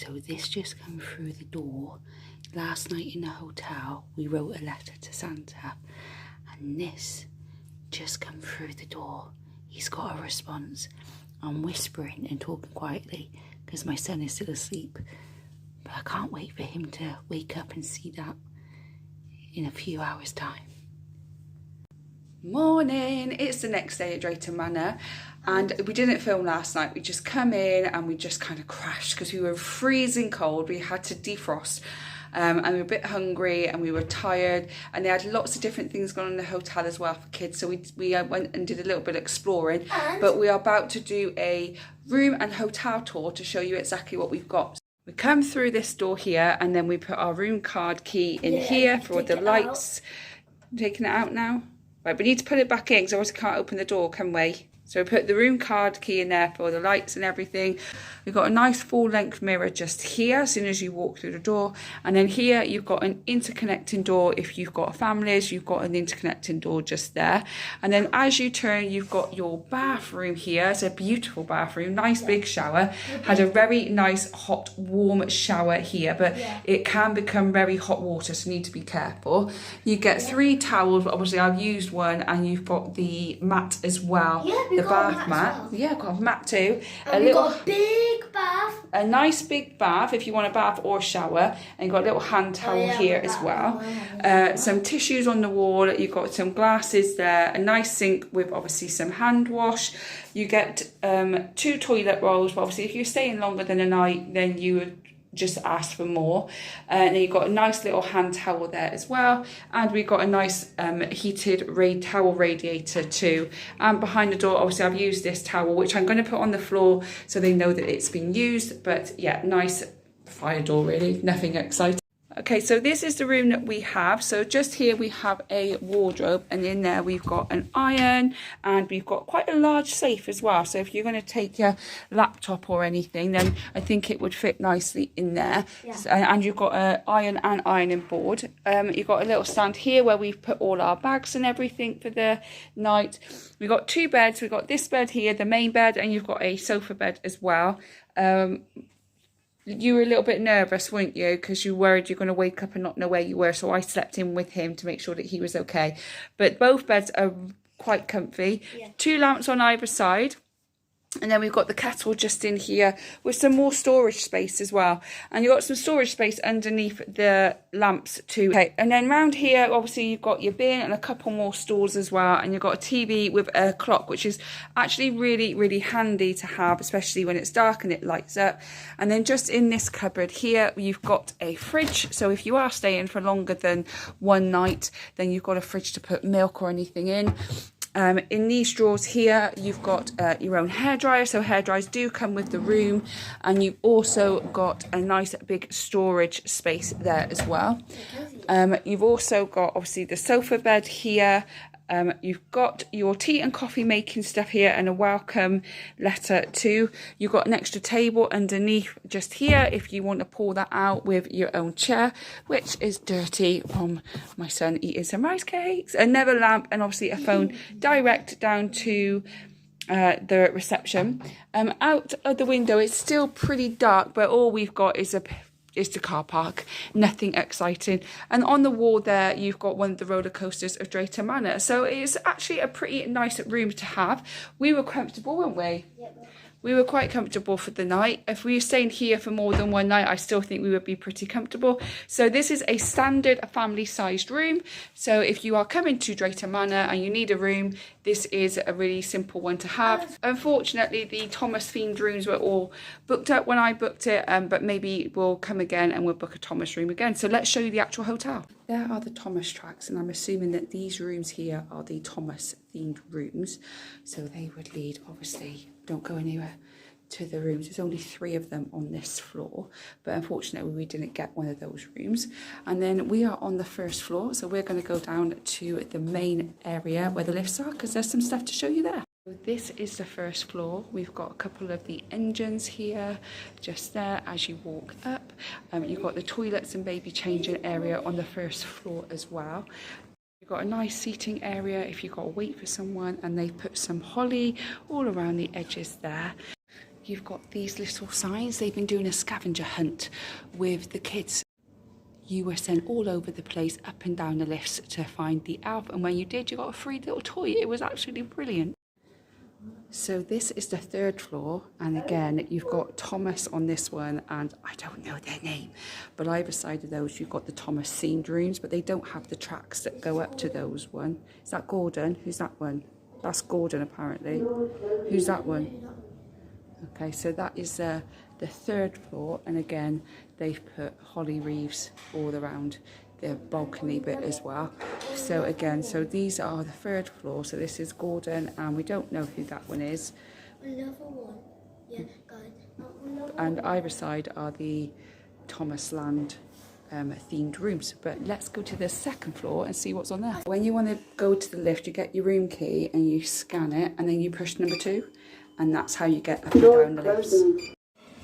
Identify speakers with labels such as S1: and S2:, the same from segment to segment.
S1: So this just come through the door. Last night in the hotel, we wrote a letter to Santa, and this just come through the door. He's got a response. I'm whispering and talking quietly because my son is still asleep, but I can't wait for him to wake up and see that in a few hours' time. Morning, it's the next day at Drayton Manor, and we didn't film last night. We just come in and we just kind of crashed because we were freezing cold. We had to defrost, and we were a bit hungry and we were tired, and they had lots of different things going on in the hotel as well for kids, so we went and did a little bit of exploring. But we are about to do a room and hotel tour to show you exactly what we've got. We come through this door here, and then we put our room card key in here for the lights. I'm taking it out now. Right, we need to put it back in because I also can't open the door, can we? So we put the room card key in there for the lights and everything. We've got a nice full-length mirror just here as soon as you walk through the door. And then here you've got an interconnecting door. If you've got families, you've got an interconnecting door just there. And then as you turn, you've got your bathroom here. It's a beautiful bathroom, nice big shower. Had a very nice hot warm shower here, but it can become very hot water, so you need to be careful. You get 3 towels, but obviously I've used one, and you've got the mat as well. The bath mat. Yeah, I've got a mat too.
S2: And we've got a big bath.
S1: A nice big bath if you want a bath or a shower. And you've got a little hand towel here as well. Some tissues on the wall. You've got some glasses there. A nice sink with obviously some hand wash. You get 2 toilet rolls. But obviously if you're staying longer than a night, then you would just ask for more. And then you've got a nice little hand towel there as well, and we've got a nice heated towel radiator too. And behind the door, obviously I've used this towel, which I'm going to put on the floor so they know that it's been used. But yeah, nice fire door, really, nothing exciting. Okay, so this is the room that we have. So just here we have a wardrobe, and in there we've got an iron, and we've got quite a large safe as well. So if you're going to take your laptop or anything, then I think it would fit nicely in there. So, and you've got an iron and ironing board. You've got a little stand here where we've put all our bags and everything for the night. We've got 2 beds. We've got this bed here, the main bed, and you've got a sofa bed as well. You were a little bit nervous, weren't you? Because you worried you're going to wake up and not know where you were. So I slept in with him to make sure that he was okay. But both beds are quite comfy. 2 lamps on either side. And then we've got the kettle just in here with some more storage space as well. And you've got some storage space underneath the lamps too. Okay, and then round here, obviously you've got your bin and a couple more stools as well. And you've got a TV with a clock, which is actually really, really handy to have, especially when it's dark and it lights up. And then just in this cupboard here, you've got a fridge. So if you are staying for longer than 1 night, then you've got a fridge to put milk or anything in. In these drawers here, you've got your own hairdryer, so hairdryers do come with the room, and you've also got a nice big storage space there as well. You've also got obviously the sofa bed here. You've got your tea and coffee making stuff here, and a welcome letter too. You've got an extra table underneath just here if you want to pull that out with your own chair, which is dirty from my son eating some rice cakes. Another lamp, and obviously a phone direct down to the reception. Out of the window, it's still pretty dark, but all we've got is the car park, nothing exciting. And on the wall there, you've got one of the roller coasters of Drayton Manor. So it's actually a pretty nice room to have. We were comfortable, weren't we? Yep. We were quite comfortable for the night. If we were staying here for more than 1 night, I still think we would be pretty comfortable. So this is a standard family-sized room. So if you are coming to Drayton Manor and you need a room, this is a really simple one to have. Unfortunately, the Thomas themed rooms were all booked up when I booked it, but maybe we'll come again and we'll book a Thomas room again. So let's show you the actual hotel. There are the Thomas tracks, and I'm assuming that these rooms here are the Thomas themed rooms. So they would lead, obviously, don't go anywhere, to the rooms. There's only 3 of them on this floor, but unfortunately we didn't get one of those rooms. And then we are on the 1st floor, so we're going to go down to the main area where the lifts are, because there's some stuff to show you there. This is the 1st floor. We've got a couple of the engines here, just there as you walk up. You've got the toilets and baby changing area on the 1st floor as well. You've got a nice seating area if you've got to wait for someone, and they put some holly all around the edges there. you've got these little signs. They've been doing a scavenger hunt with the kids. You were sent all over the place, up and down the lifts to find the elf, and when you did, you got a free little toy. It was absolutely brilliant. So this is the 3rd floor, and again you've got Thomas on this one, and I don't know their name, but either side of those you've got the Thomas themed rooms, but they don't have the tracks that go up to those one. Is that Gordon? Who's that one? That's Gordon apparently. Who's that one? Okay, so that is the 3rd floor, and again they've put holly wreaths all around the balcony bit as well. So again, so these are the 3rd floor, so this is Gordon, and we don't know who that one is.
S2: Another one. Yeah, guys.
S1: And either side are the Thomasland themed rooms. But let's go to the 2nd floor and see what's on there. When you want to go to the lift, you get your room key and you scan it, and then you push number 2, and that's how you get up and down the lifts.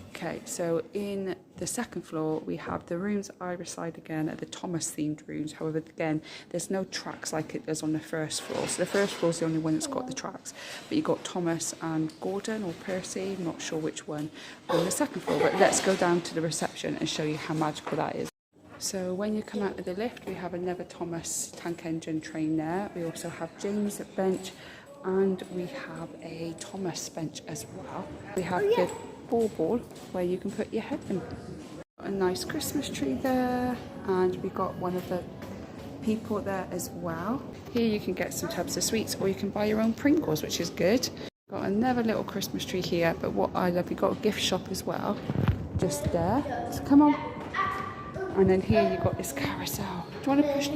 S1: Okay, so in the 2nd floor we have the rooms either side again are the Thomas themed rooms. However, again, there's no tracks like it does on the 1st floor. So the 1st floor is the only one that's got the tracks. But you've got Thomas and Gordon or Percy, I'm not sure which one, on the 2nd floor. But let's go down to the reception and show you how magical that is. So when you come out of the lift, we have another Thomas tank engine train there. We also have James bench, and we have a Thomas bench as well. We have the ball where you can put your head in. A nice Christmas tree there, and we got one of the people there as well. Here you can get some tubs of sweets, or you can buy your own Pringles, which is good. Got another little Christmas tree here, but what I love, we got a gift shop as well, just there. So come on. And then here you've got this carousel. Do you want to push?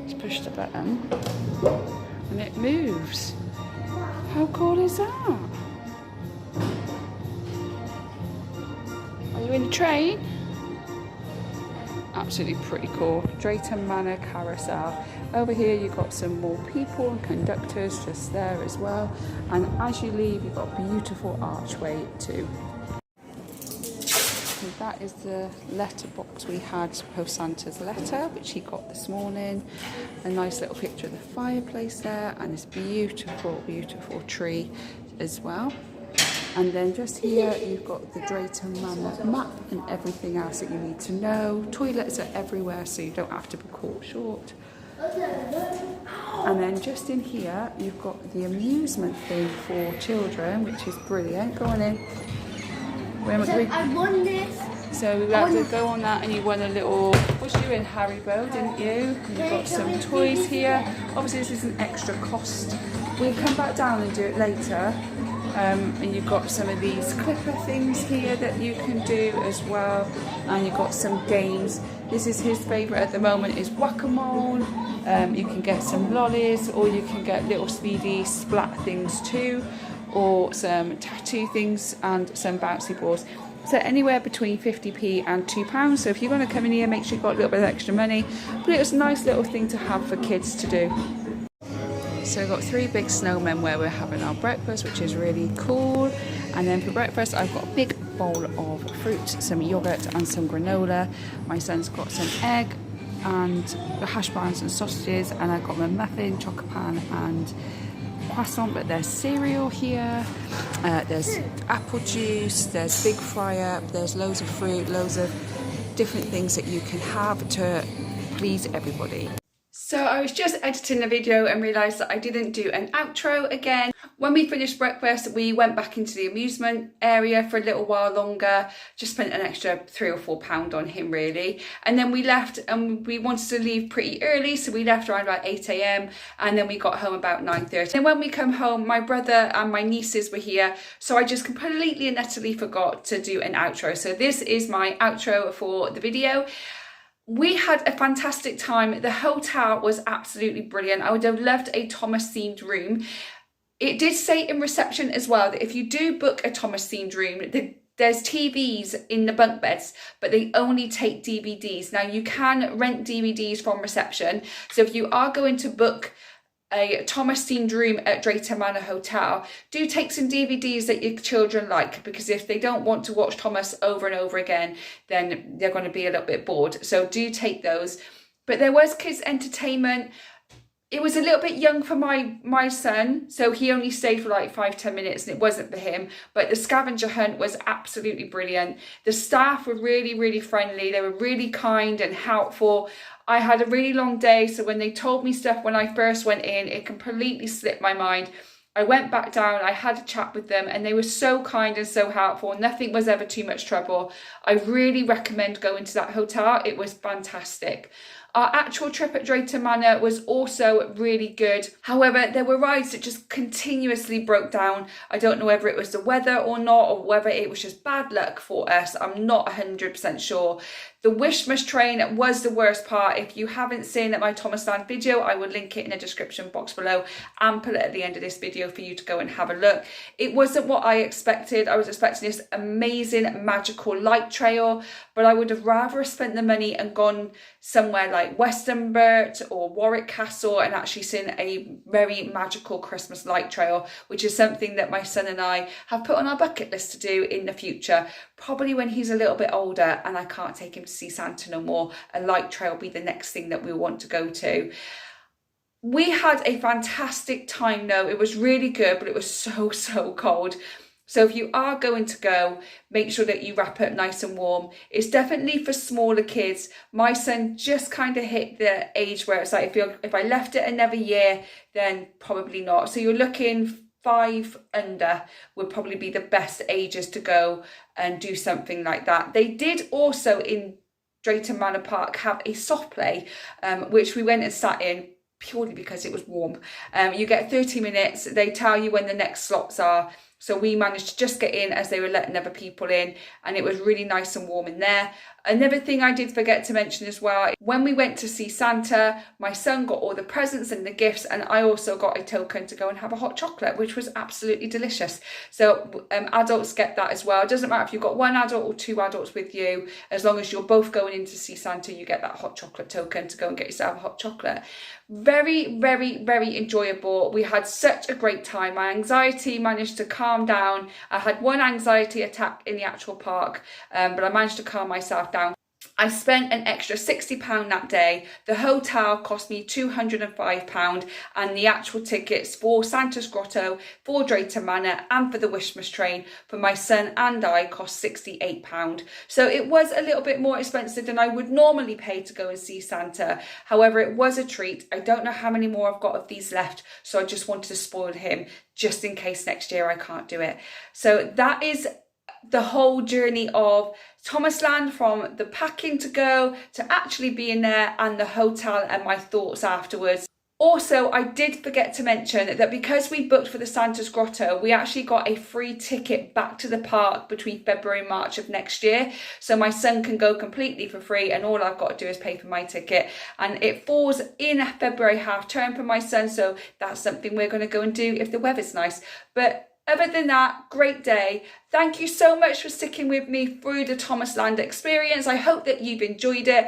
S1: Just push the button, and it moves. How cool is that? Are you in the train? Absolutely pretty cool. Drayton Manor carousel. Over here you've got some more people and conductors just there as well. And as you leave, you've got a beautiful archway too. So that is the letterbox we had to post Santa's letter, which he got this morning. A nice little picture of the fireplace there, and this beautiful, beautiful tree as well. And then just here you've got the Drayton Manor map and everything else that you need to know. Toilets are everywhere, so you don't have to be caught short. And then just in here you've got the amusement thing for children, which is brilliant. Go on in.
S2: I won this.
S1: So we had to go on that, and you won a little, what did you win, Haribo, didn't you? And you've got some toys here. Obviously this is an extra cost. We'll come back down and do it later. And you've got some of these clipper things here that you can do as well, and you've got some games. This is his favourite at the moment, is whack-a-mole. You can get some lollies, or you can get little speedy splat things too, or some tattoo things and some bouncy balls. So anywhere between 50p and £2. So if you're going to come in here, make sure you've got a little bit of extra money. But it was a nice little thing to have for kids to do. So we've got 3 big snowmen where we're having our breakfast, which is really cool. And then for breakfast, I've got a big bowl of fruit, some yogurt and some granola. My son's got some egg and the hash browns and sausages, and I've got my muffin, chocolate pan and croissant. But there's cereal here, there's apple juice, there's big fry up, there's loads of fruit, loads of different things that you can have to please everybody. So I was just editing the video and realised that I didn't do an outro again. When we finished breakfast, we went back into the amusement area for a little while longer. Just spent an extra £3 or £4 on him really. And then we left, and we wanted to leave pretty early. So we left around about 8 AM and then we got home about 9:30. And when we come home, my brother and my nieces were here. So I just completely and utterly forgot to do an outro. So this is my outro for the video. We had a fantastic time. The hotel was absolutely brilliant. I would have loved a Thomas themed room. It did say in reception as well that if you do book a Thomas themed room, there's TVs in the bunk beds, but they only take DVDs. Now you can rent DVDs from reception. So if you are going to book a Thomas themed room at Drayton Manor Hotel, do take some DVDs that your children like, because if they don't want to watch Thomas over and over again, then they're going to be a little bit bored. So do take those. But there was kids entertainment. It was a little bit young for my son, so he only stayed for like 5-10 minutes and it wasn't for him. But the scavenger hunt was absolutely brilliant. The staff were really, really friendly. They were really kind and helpful. I had a really long day, so when they told me stuff when I first went in, it completely slipped my mind. I went back down, I had a chat with them, and they were so kind and so helpful. Nothing was ever too much trouble. I really recommend going to that hotel. It was fantastic. Our actual trip at Drayton Manor was also really good. However, there were rides that just continuously broke down. I don't know whether it was the weather or not, or whether it was just bad luck for us. I'm not 100% sure. The Wishmas train was the worst part. If you haven't seen my Thomasland video, I will link it in the description box below and put it at the end of this video for you to go and have a look. It wasn't what I expected. I was expecting this amazing magical light trail, but I would have rather spent the money and gone somewhere like Westonbirt or Warwick Castle and actually seen a very magical Christmas light trail, which is something that my son and I have put on our bucket list to do in the future. Probably when he's a little bit older and I can't take him to see Santa no more, a light trail will be the next thing that we want to go to. We had a fantastic time though. It was really good, but it was so cold. So if you are going to go, make sure that you wrap it nice and warm. It's definitely for smaller kids. My son just kind of hit the age where it's like, if I left it another year, then probably not. So you're looking 5 under would probably be the best ages to go and do something like that. They did also in Drayton Manor Park have a soft play, which we went and sat in purely because it was warm. You get 30 minutes. They tell you when the next slots are. So we managed to just get in as they were letting other people in, and it was really nice and warm in there. Another thing I did forget to mention as well, when we went to see Santa, my son got all the presents and the gifts, and I also got a token to go and have a hot chocolate, which was absolutely delicious. So adults get that as well. It doesn't matter if you've got 1 adult or 2 adults with you, as long as you're both going in to see Santa, you get that hot chocolate token to go and get yourself a hot chocolate. Very enjoyable. We had such a great time. My anxiety managed to calm down. I had 1 anxiety attack in the actual park, but I managed to calm myself down. I spent an extra £60 that day. The hotel cost me £205, and the actual tickets for Santa's Grotto, for Drayton Manor and for the Wishmas train for my son and I cost £68. So it was a little bit more expensive than I would normally pay to go and see Santa. However, it was a treat. I don't know how many more I've got of these left, so I just wanted to spoil him just in case next year I can't do it. So that is the whole journey of Thomasland, from the packing to go to actually being there and the hotel and my thoughts afterwards. Also, I did forget to mention that because we booked for the Santa's Grotto, we actually got a free ticket back to the park between February and March of next year. So my son can go completely for free, and all I've got to do is pay for my ticket. And it falls in February half term for my son, so that's something we're going to go and do if the weather's nice. But other than that, great day. Thank you so much for sticking with me through the Thomasland experience. I hope that you've enjoyed it.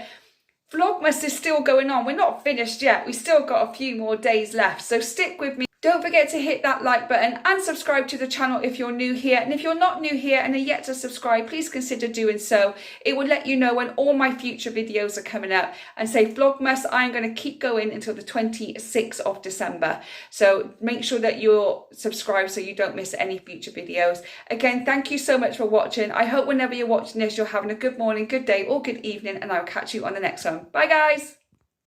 S1: Vlogmas is still going on. We're not finished yet. We still got a few more days left. So stick with me. Don't forget to hit that like button and subscribe to the channel if you're new here. And if you're not new here and are yet to subscribe, please consider doing so. It will let you know when all my future videos are coming up. And say Vlogmas, I'm going to keep going until the 26th of December. So make sure that you're subscribed so you don't miss any future videos. Again, thank you so much for watching. I hope whenever you're watching this, you're having a good morning, good day or good evening, and I'll catch you on the next one. Bye guys.